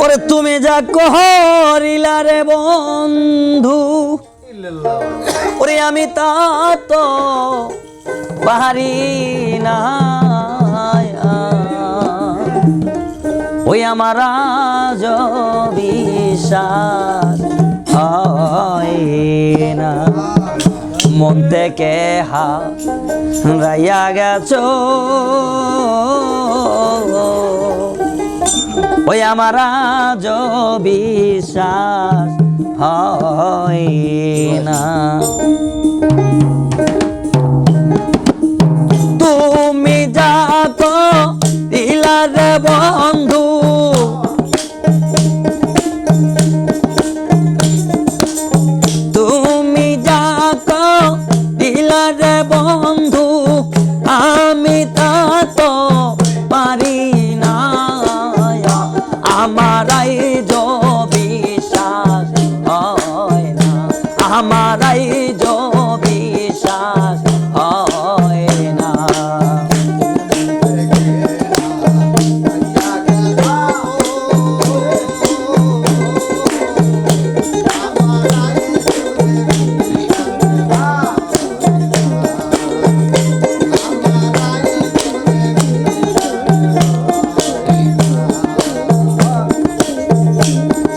ওরে তুমি যা করিলা রে বন্ধু, ওরে আমি তা তো পারি না। ওই আমার আজ বিশ্বাস হয় না, মন থেকে হারাইয়া গেছো। ওই আমার আজ বিশ্বাস হয় না। তুমি যা করিলা রে বন্ধু, তুমি যা করিলা রে বন্ধু, আমি তা তো পারি না। আমারাই যো বিশ্বাস হয় না, আমারাই যো বিশ্বাস হয় না।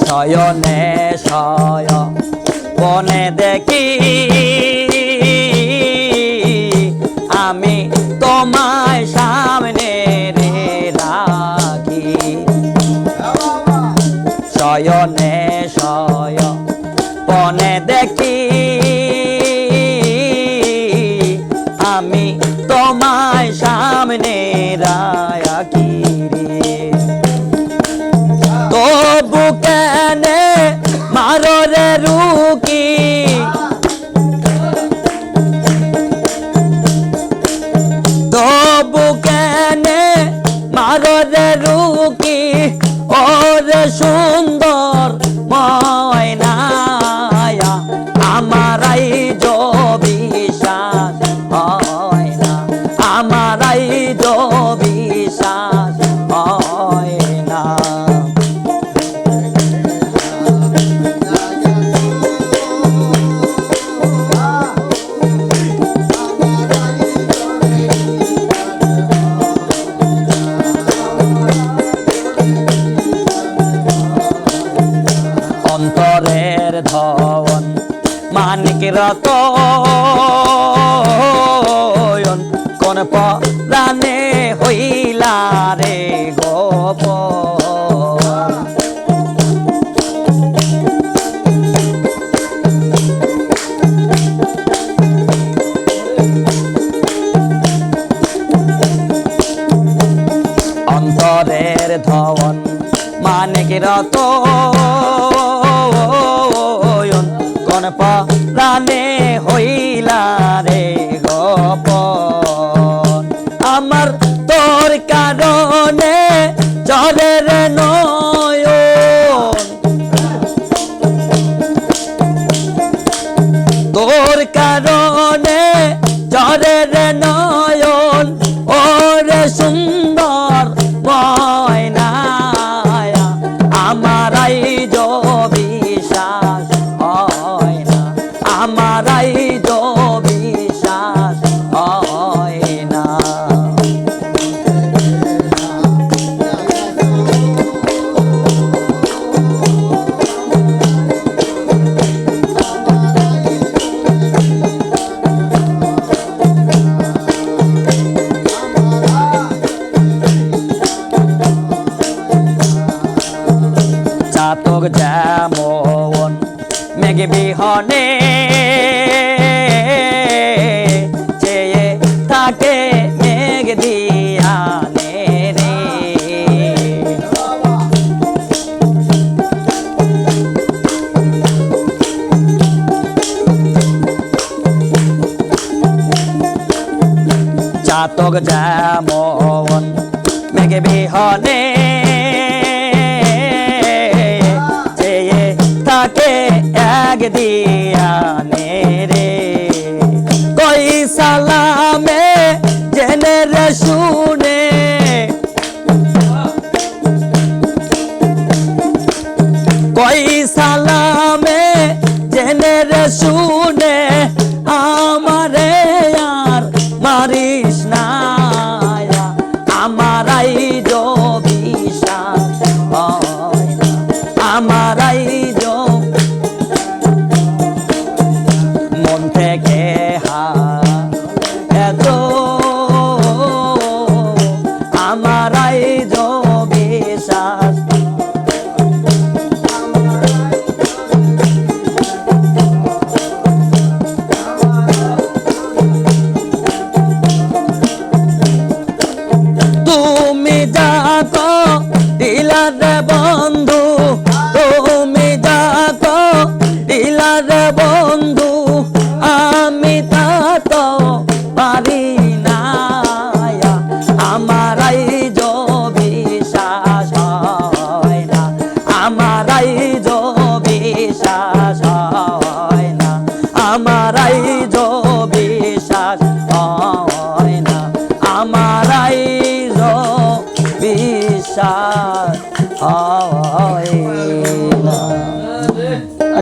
শয়নে শয়নে দেখি আমি তোমায় সামনে রে রাখি। শয়নে শয়নে দেখি আমি তোমায় সামনে রাখি রে। তবু কেনে মারো রে রুকি, তবু কেনে মারো রে রুকি, ওরে সুন্দর ময়না। আমারাই যো বিশ্বাস হয় না, আমারাই যো বিশ্বাস হয় না। অন্তরের ধন মানিক রতন, কোন প্রাণে হইলা রে গোপন। অন্তরের ধন মানিক রতন, কোন প্রাণে হইলা রে গোপন। আমার তোর কারণে ঝরে রে নয়ন, তোর কারণে ঝরে রে নয়ন। ওরে সুন্দর ময়না, আমারাই যো বিশ্বাস হয় না, আমারাই যো বিশ্বাস হয় না। চাতক যেমন মেঘ বিহনে চেয়ে থাকে মেঘ দিয়ানে রে। চাতক যেমন মেঘ বিহনে চেয়ে থাকে এক দিয়ানে রে। কই সালামে জেনে রে শুনে কই সালামে জেনে রে শুনে আমারে আর মারিস না আমারাই যো বিশ্বাস হয় না আমারাই যো মন থেকে এত আমারাই যো বিশ্বাস তুমি যাকো দিলার বন্ধু তুমি যাকো দিলার বন্ধু আমি তা তো পারি না আমারাই যো বিশ্বাস হয় না আমারাই যো বিশ্বাস হয় না আমারাই যো বিশ্বাস হয় না আমারাই বিশ্বাস হয়